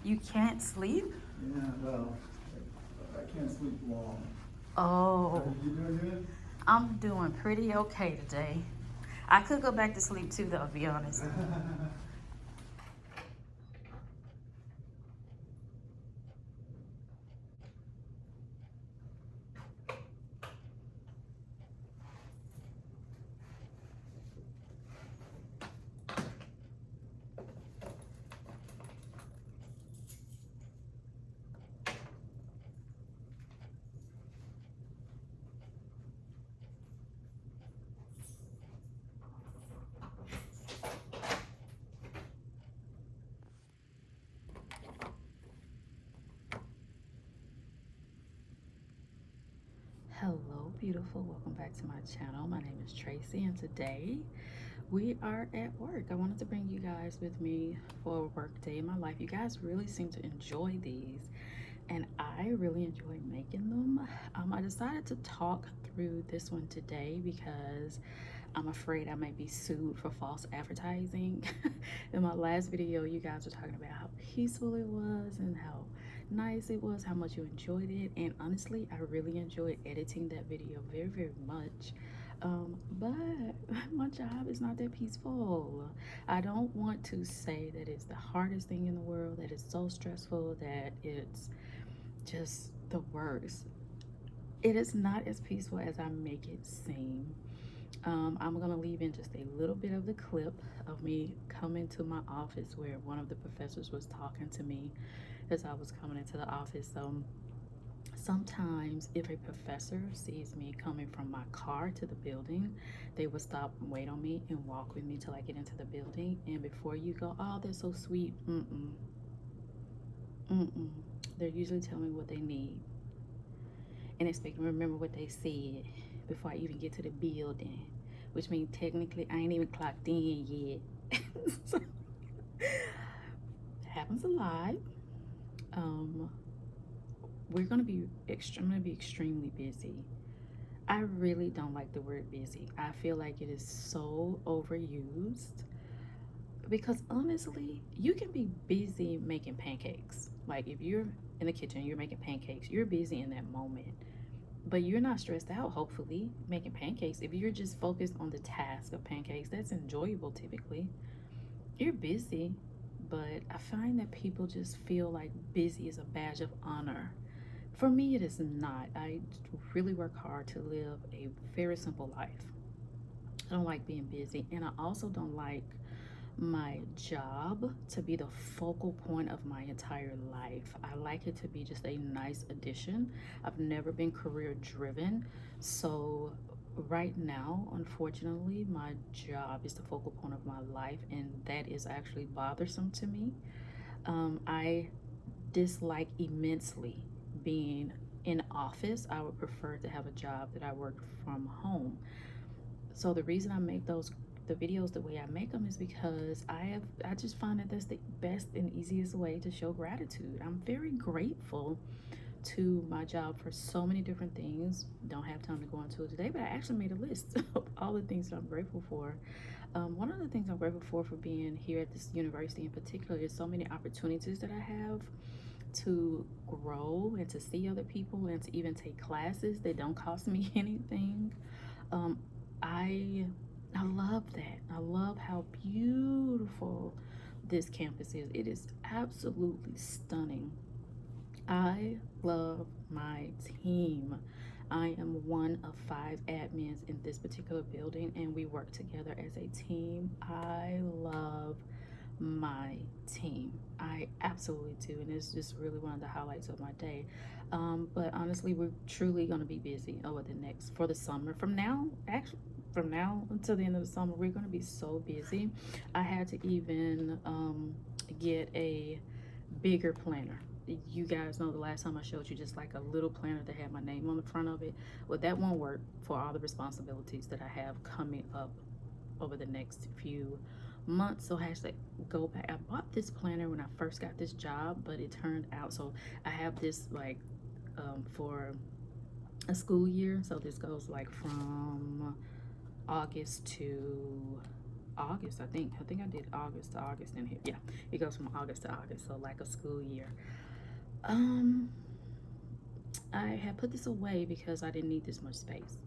You can't sleep? Yeah, well, I can't sleep long. Oh, You doing good? I'm doing pretty okay today. I could go back to sleep too, though, to be honest. Hello, beautiful. Welcome back to my channel. My name is Tracy, and today we are at work. I wanted to bring you guys with me for a work day in my life. You guys really seem to enjoy these, and I really enjoy making them. I decided to talk through this one today because I'm afraid I might be sued for false advertising. In my last video, you guys were talking about how peaceful it was and how nice it was, how much you enjoyed it. And honestly, I really enjoyed editing that video very, very much. But my job is not that peaceful. I don't want to say that it's the hardest thing in the world, that it's so stressful, that it's just the worst. It is not as peaceful as I make it seem. I'm gonna leave in just a little bit of the clip of me coming to my office where one of the professors was talking to me as I was coming into the office. Sometimes if a professor sees me coming from my car to the building, they would stop and wait on me and walk with me till I get into the building. And before you go, oh, they're so sweet. They're usually telling me what they need and expect me to remember what they said before I even get to the building, which means technically I ain't even clocked in yet. So, it happens a lot. We're gonna be extremely busy. I really don't like the word busy. I feel like it is so overused because honestly, you can be busy making pancakes. Like if you're in the kitchen, you're making pancakes, you're busy in that moment. But you're not stressed out, hopefully, making pancakes. If you're just focused on the task of pancakes, that's enjoyable typically. You're busy, but I find that people just feel like busy is a badge of honor. For me, it is not. I really work hard to live a very simple life. I don't like being busy, and I also don't like my job to be the focal point of my entire life. I like it to be just a nice addition. I've never been career driven. So, right now, unfortunately, my job is the focal point of my life, and that is actually bothersome to me. I dislike immensely being in office. I would prefer to have a job that I work from home. So the reason I make the videos the way I make them is because I just find that that's the best and easiest way to show gratitude. I'm very grateful to my job for so many different things. Don't have time to go into it today, but I actually made a list of all the things that I'm grateful for. One of the things I'm grateful for being here at this university in particular is so many opportunities that I have to grow and to see other people and to even take classes that don't cost me anything. Um, I I love that. I love how beautiful this campus is. It is absolutely stunning. I love my team. I am one of 5 admins in this particular building, and we work together as a team. I love my team. I absolutely do, and it's just really one of the highlights of my day. But honestly, we're truly going to be busy over the next for the summer. From now until the end of the summer, we're going to be so busy. I had to even get a bigger planner. You guys know the last time I showed you just like a little planner that had my name on the front of it. Well, that won't work for all the responsibilities that I have coming up over the next few months. So I had to go back. I bought this planner when I first got this job, but it turned out so I have this like for a school year. So this goes like from August to August, I think. I think I did August to August in here. Yeah, it goes from August to August, so like a school year. Um, I had put this away because I didn't need this much space.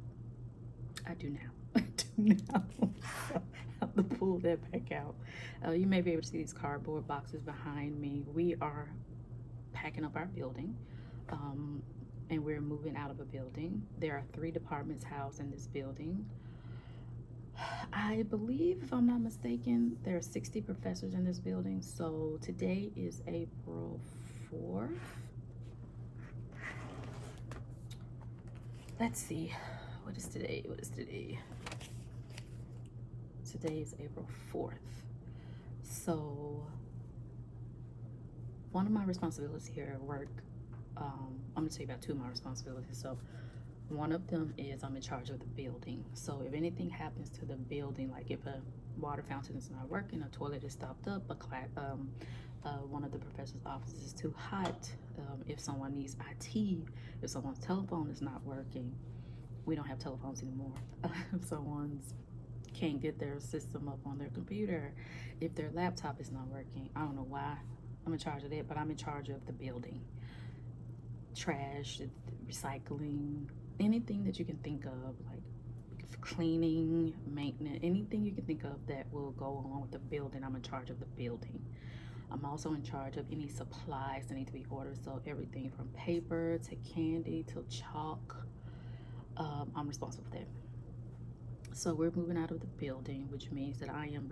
I do now. I do now. So I have to pull that back out. You may be able to see these cardboard boxes behind me. We are packing up our building, um, and we're moving out of a building. There are 3 departments housed in this building. I believe, if I'm not mistaken, there are 60 professors in this building. So today is April 4th. Let's see. What is today? What is today? Today is April 4th. So one of my responsibilities here at work, I'm gonna tell you about 2 of my responsibilities. So one of them is I'm in charge of the building. So if anything happens to the building, like if a water fountain is not working, a toilet is stopped up, one of the professor's offices is too hot, if someone needs IT, if someone's telephone is not working, we don't have telephones anymore. If someone's can't get their system up on their computer, if their laptop is not working, I don't know why I'm in charge of that, but I'm in charge of the building. Trash, recycling, anything that you can think of, like cleaning, maintenance, anything you can think of that will go along with the building. I'm in charge of the building. I'm also in charge of any supplies that need to be ordered. So everything from paper to candy to chalk, I'm responsible for that. So we're moving out of the building, which means that I'm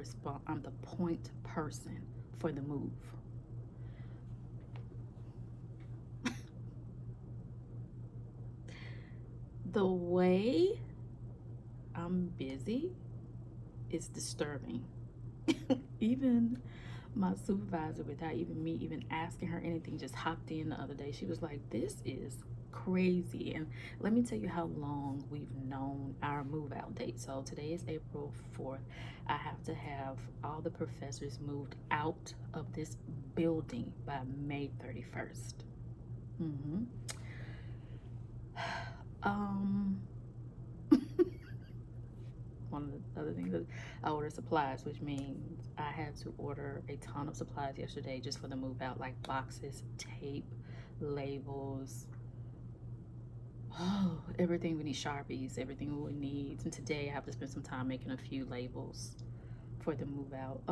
the point person for the move. The way I'm busy is disturbing. Even my supervisor, without even me even asking her anything, just hopped in the other day. She was like, "This is crazy." And let me tell you how long we've known our move out date. So today is April 4th. I have to have all the professors moved out of this building by May 31st. Mm-hmm. Um, one of the other things is I order supplies, which means I had to order a ton of supplies yesterday just for the move out, like boxes, tape, labels, oh, everything we need, Sharpies, everything we need. And today I have to spend some time making a few labels for the move out.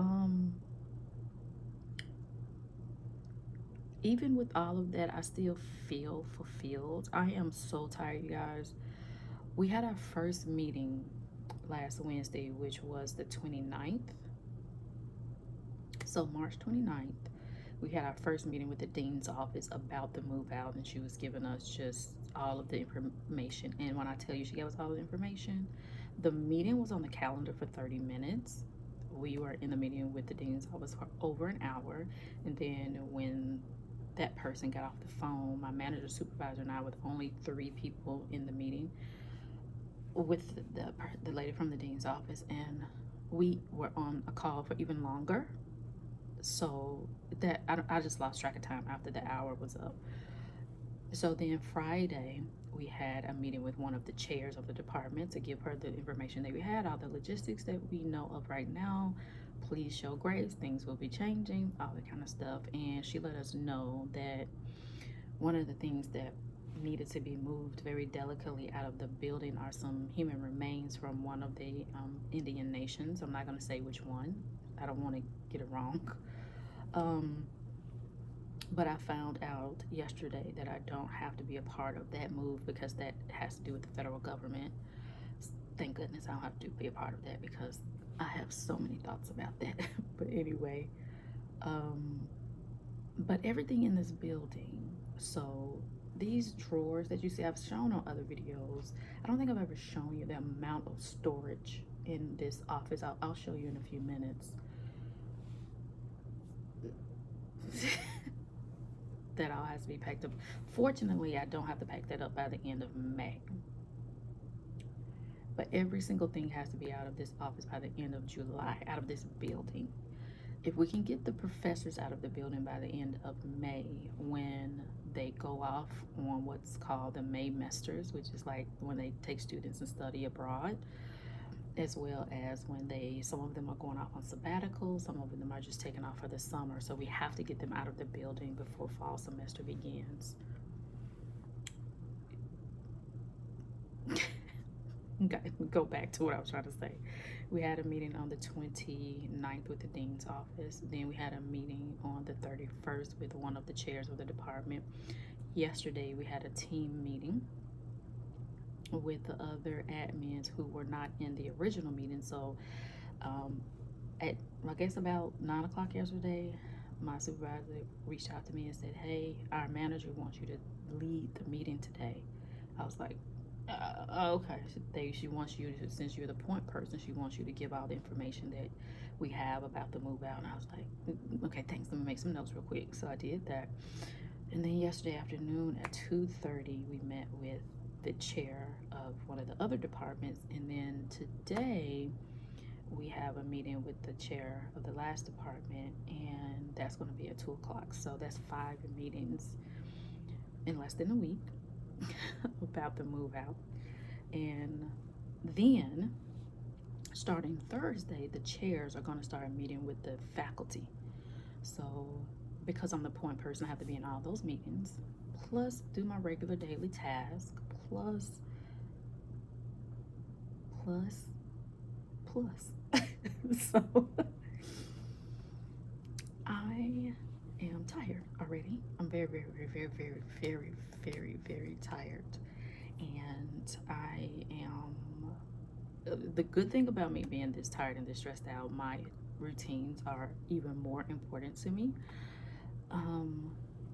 Even with all of that, I still feel fulfilled. I am so tired, you guys. We had our first meeting last Wednesday, which was the 29th. So March 29th, we had our first meeting with the dean's office about the move out, and she was giving us just all of the information. And when I tell you she gave us all the information, the meeting was on the calendar for 30 minutes. We were in the meeting with the dean's office for over an hour, and then when that person got off the phone, my manager, supervisor, and I, with only 3 people in the meeting, with the lady from the dean's office, and we were on a call for even longer. So that I just lost track of time after the hour was up. So then Friday, we had a meeting with one of the chairs of the department to give her the information that we had, all the logistics that we know of right now. Please show grace, things will be changing, all that kind of stuff. And she let us know that one of the things that needed to be moved very delicately out of the building are some human remains from one of the Indian nations. I'm not going to say which one, I don't want to get it wrong. But I found out yesterday that I don't have to be a part of that move because that has to do with the federal government. Thank goodness I don't have to be a part of that because I have so many thoughts about that. But anyway, but everything in this building, so these drawers that you see, I've shown on other videos. I don't think I've ever shown you the amount of storage in this office. I'll show you in a few minutes. That all has to be packed up. Fortunately, I don't have to pack that up by the end of May. But every single thing has to be out of this office by the end of July, out of this building. If we can get the professors out of the building by the end of May, when they go off on what's called the Maymesters, which is like when they take students and study abroad, as well as when some of them are going off on sabbatical, some of them are just taking off for the summer. So we have to get them out of the building before fall semester begins. Okay, go back to what I was trying to say. We had a meeting on the 29th with the dean's office. Then we had a meeting on the 31st with one of the chairs of the department. Yesterday we had a team meeting with the other admins who were not in the original meeting. So at, I guess, about 9 o'clock yesterday, my supervisor reached out to me and said, hey, our manager wants you to lead the meeting today. I was like, okay. She wants you to, since you're the point person, she wants you to give all the information that we have about the move out. And I was like, okay, thanks. Let me make some notes real quick. So I did that. And then yesterday afternoon at 2:30, we met with the chair of one of the other departments. And then today we have a meeting with the chair of the last department, and that's going to be at 2 o'clock. So that's 5 meetings in less than a week about the move out. And then starting Thursday, the chairs are going to start meeting with the faculty. So because I'm the point person, I have to be in all those meetings, plus do my regular daily task, plus. So I am tired already. I'm very, very, very, very, very, very, very, very tired. And I am, the good thing about me being this tired and this stressed out, my routines are even more important to me.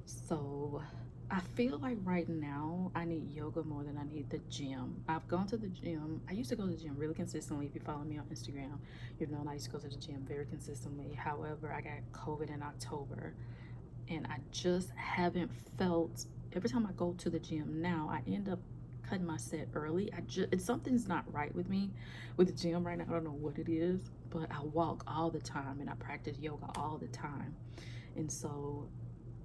So I feel like right now I need yoga more than I need the gym. I've gone to the gym. I used to go to the gym really consistently. If you follow me on Instagram, you know I used to go to the gym very consistently. However, I got COVID in October, and I just haven't felt, every time I go to the gym now, I end up cutting my set early. Something's not right with me with the gym right now. I don't know what it is, but I walk all the time and I practice yoga all the time. And so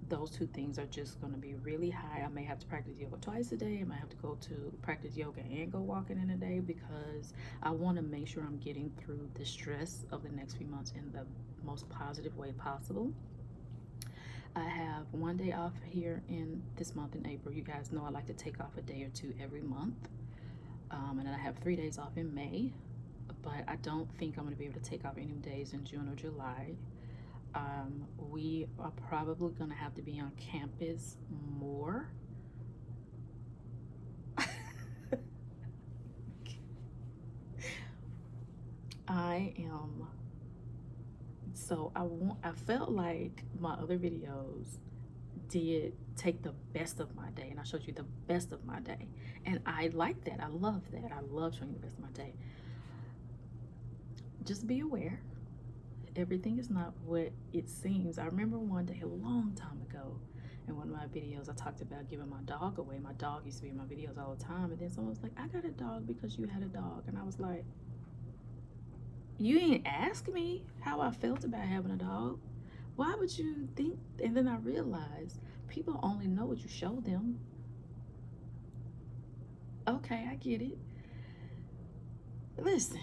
those two things are just going to be really high. I may have to practice yoga twice a day. I might have to go to practice yoga and go walking in a day, because I want to make sure I'm getting through the stress of the next few months in the most positive way possible. I have 1 day off here in this month in April. You guys know I like to take off a day or two every month. And then I have 3 days off in May, but I don't think I'm going to be able to take off any days in June or July. We are probably going to have to be on campus more. I felt like my other videos did take the best of my day, and I showed you the best of my day. And I like that. I love that. I love showing you the best of my day. Just be aware, everything is not what it seems. I remember one day a long time ago in one of my videos, I talked about giving my dog away. My dog used to be in my videos all the time, and then someone was like, I got a dog because you had a dog. And I was like, you didn't ask me how I felt about having a dog. Why would you think? And then I realized people only know what you show them. Okay, I get it. Listen,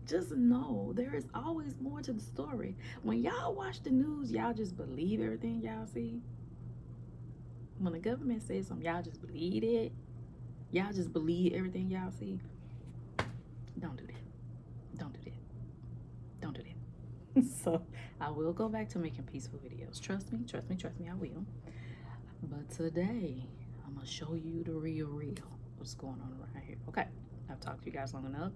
just know there is always more to the story. When y'all watch the news, y'all just believe everything y'all see. When the government says something, y'all just believe it. Y'all just believe everything y'all see. Don't do that. Don't do that. Don't do that. So I will go back to making peaceful videos. Trust me, trust me, trust me, I will. But today, I'm going to show you the real. What's going on right here. Okay, I've talked to you guys long enough.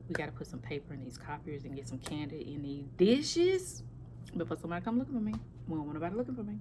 We got to put some paper in these copiers and get some candy in these dishes before somebody come looking for me. We don't want nobody looking for me.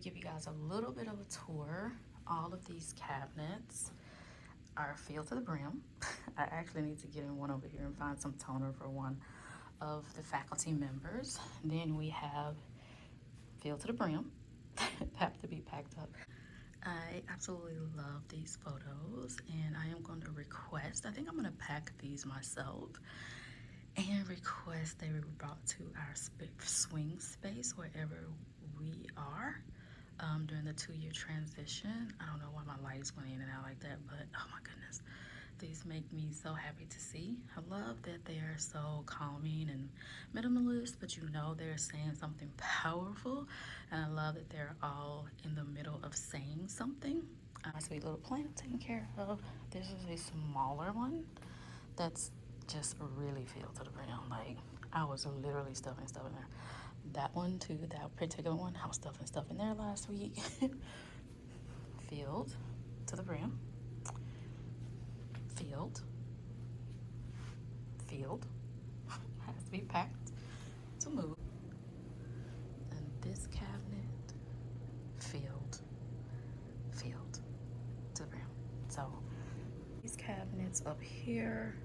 give you guys a little bit of a tour. All of these cabinets are filled to the brim. I actually need to get in one over here and find some toner for one of the faculty members. Then we have filled to the brim, have to be packed up. I absolutely love these photos, and I am going to request, I think I'm going to pack these myself and request they were brought to our swing space wherever we are during the 2-year transition. I don't know why my light is going in and out like that, but oh my goodness, these make me so happy to see. I love that they are so calming and minimalist, but you know they're saying something powerful, and I love that they're all in the middle of saying something. My sweet little plant taken care of. This is a smaller one that's just really filled to the brim. Like, I was literally stuffing stuff in there. That one too, that particular one, I was stuffing stuff in there last week. Filled to the brim. Filled. Filled. Has to be packed to move. And this cabinet, filled. Filled to the brim. So these cabinets up here,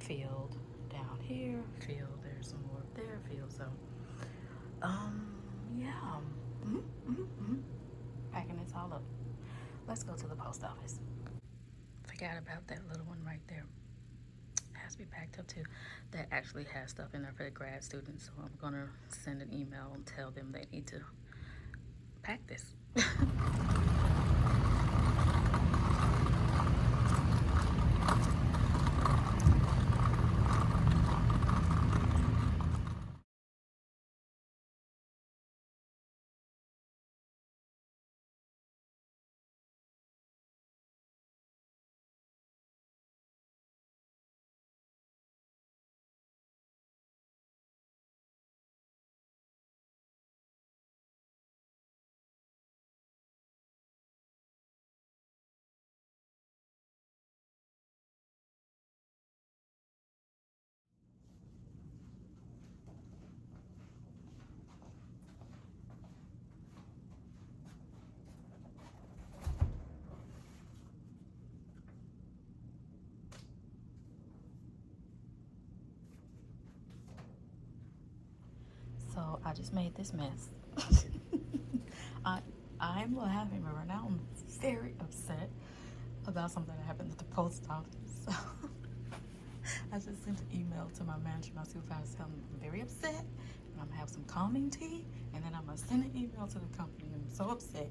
filled. Down here, filled. There's some more up there, filled. So yeah, packing this all up. Let's go to the post office. Forgot about that little one right there. It has to be packed up too. That actually has stuff in there for the grad students, so I'm gonna send an email and tell them they need to pack this. So I just made this mess. I I'm laughing, but right now I'm very upset about something that happened at the post office. So I just sent an email to my manager, my supervisor, telling them I'm very upset, and I'm gonna have some calming tea, and then I'm gonna send an email to the company. I'm so upset,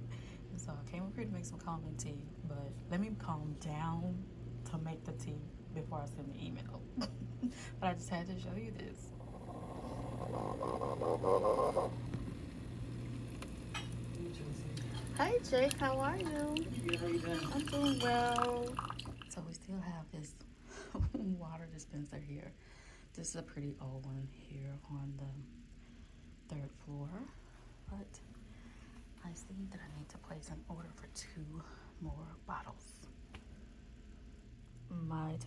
and so I came up here to make some calming tea. But let me calm down to make the tea before I send the email. But I just had to show you this. Hey, Tracy. Hi Jake, how are you? Good, how you doing? I'm doing well. So we still have this water dispenser here. This is a pretty old one here on the 3rd floor, but I see that I need to place an order for 2 more bottles. My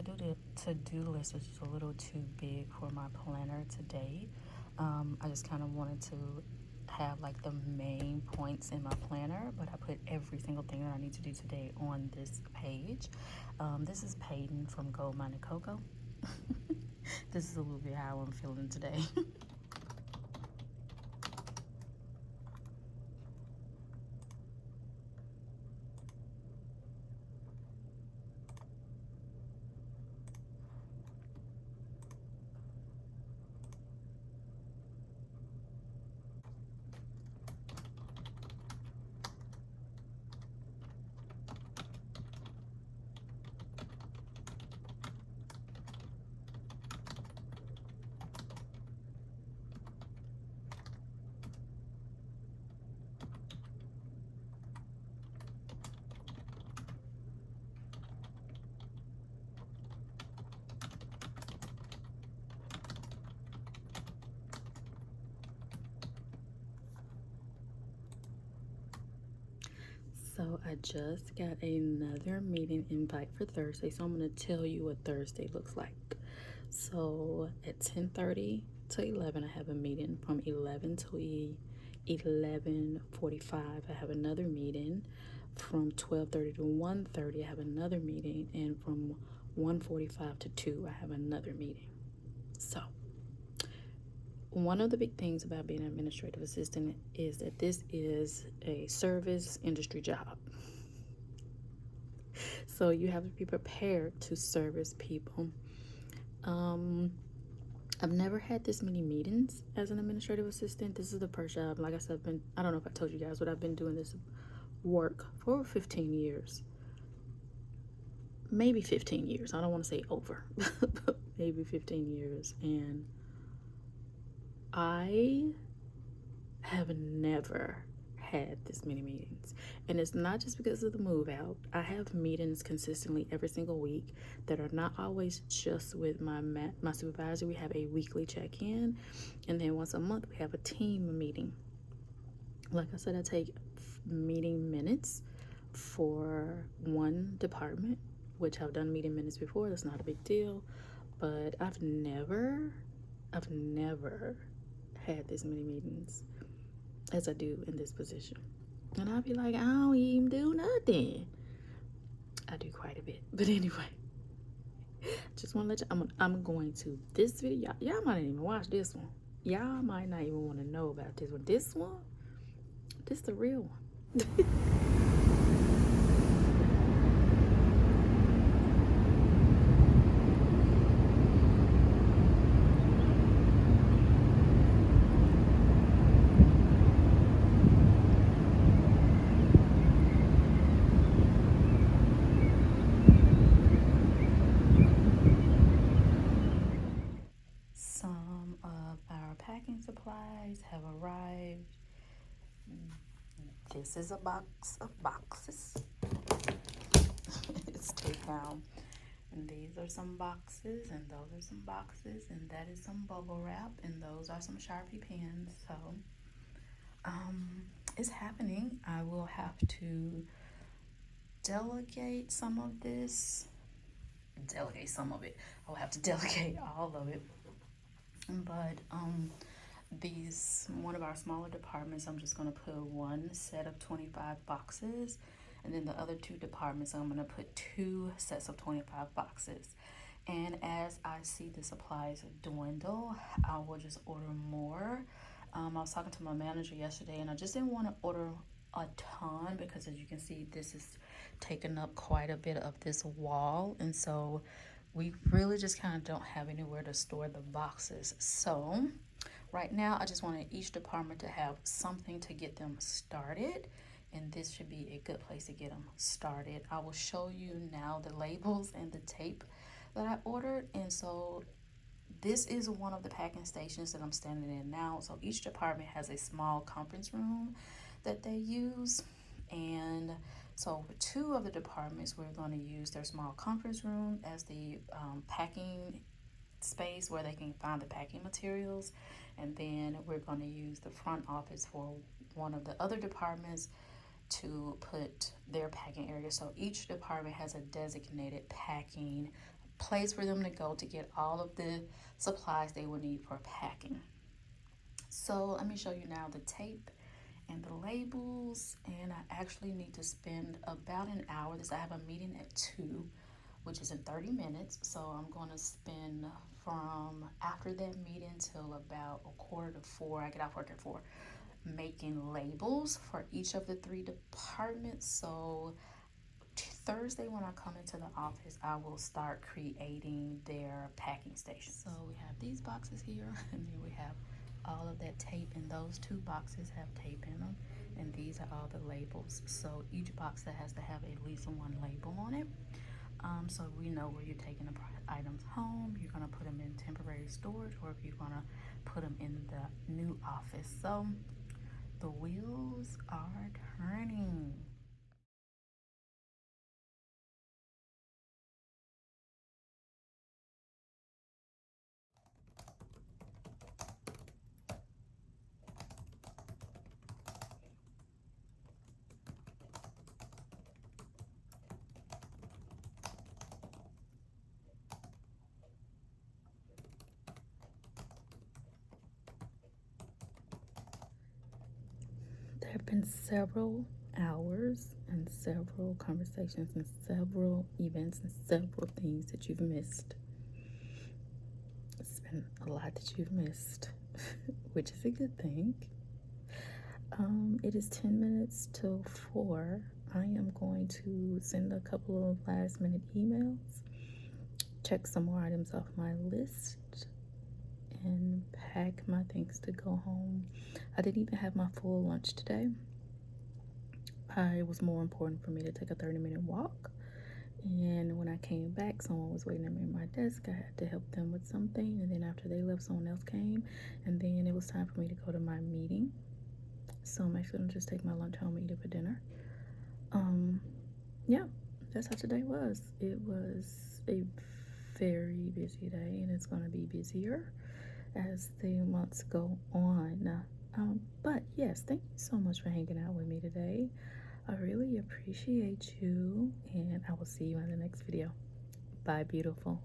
to-do list is just a little too big for my planner today. I just kind of wanted to have like the main points in my planner, but I put every single thing that I need to do today on this page. This is Peyton from Gold Mining Cocoa. This is a little bit how I'm feeling today. So I just got another meeting invite for Thursday, so I'm going to tell you what Thursday looks like. So at 10:30 to 11, I have a meeting. From 11 to 11:45, I have another meeting. From 12:30 to 1:30, I have another meeting. And from 1:45 to 2, I have another meeting. So, one of the big things about being an administrative assistant is that this is a service industry job. So you have to be prepared to service people. I've never had this many meetings as an administrative assistant. This is the first job. Like I said, I don't know if I told you guys, but I've been doing this work for over 15 years. Maybe 15 years. I don't want to say over, but maybe 15 years. And I have never had this many meetings. And it's not just because of the move out. I have meetings consistently every single week that are not always just with my supervisor. We have a weekly check-in, and then once a month we have a team meeting. Like I said, I take meeting minutes for one department, which I've done meeting minutes before. That's not a big deal. But I've never had this many meetings as I do in this position. And I'll be like, I don't even do nothing. I do quite a bit. But anyway, just want to let you, I'm going to, this video, y'all might not even watch this one. Y'all might not even want to know about this one. This the real one. Some of our packing supplies have arrived. This is a box of boxes. It's taped down. And these are some boxes, and those are some boxes, and that is some bubble wrap, and those are some Sharpie pens. So, it's happening. I will have to delegate some of this. Delegate some of it. I will have to delegate all of it. But one of our smaller departments, I'm just gonna put one set of 25 boxes, and then the other two departments, I'm gonna put 2 sets of 25 boxes. And as I see the supplies dwindle, I will just order more. I was talking to my manager yesterday, and I just didn't want to order a ton because, as you can see, this is taking up quite a bit of this wall, and so we really just kind of don't have anywhere to store the boxes. So right now, I just wanted each department to have something to get them started, and this should be a good place to get them started. I will show you now the labels and the tape that I ordered. And so this is one of the packing stations that I'm standing in now. So each department has a small conference room that they use, and so for 2 of the departments, we're going to use their small conference room as the packing space where they can find the packing materials, and then we're going to use the front office for one of the other departments to put their packing area. So each department has a designated packing place for them to go to get all of the supplies they will need for packing. So let me show you now the tape and the labels, and I actually need to spend about an hour. I have a meeting at 2, which is in 30 minutes. So I'm going to spend from after that meeting till about 3:45. I get off work at 4, making labels for each of the 3 departments. So Thursday, when I come into the office, I will start creating their packing station. So we have these boxes here, and then we have all of that tape, and those 2 boxes have tape in them, and these are all the labels. So each box that has to have at least 1 label on it. So we know where you're taking the items home. You're gonna put them in temporary storage, or if you're gonna put them in the new office. So the wheels are turning. have been several hours and several conversations and several events and several things that you've missed. It's been a lot that you've missed, which is a good thing. It is 10 minutes till 4. I am going to send a couple of last minute emails, check some more items off my list, and pack my things to go home. I didn't even have my full lunch today. It was more important for me to take a 30-minute walk. And when I came back, someone was waiting at me at my desk. I had to help them with something. And then after they left, someone else came. And then it was time for me to go to my meeting. So I'm actually going to just take my lunch home and eat it for dinner. Yeah, that's how today was. It was a very busy day, and it's going to be busier as the months go on. But yes, thank you so much for hanging out with me today. I really appreciate you, and I will see you in the next video. Bye, beautiful.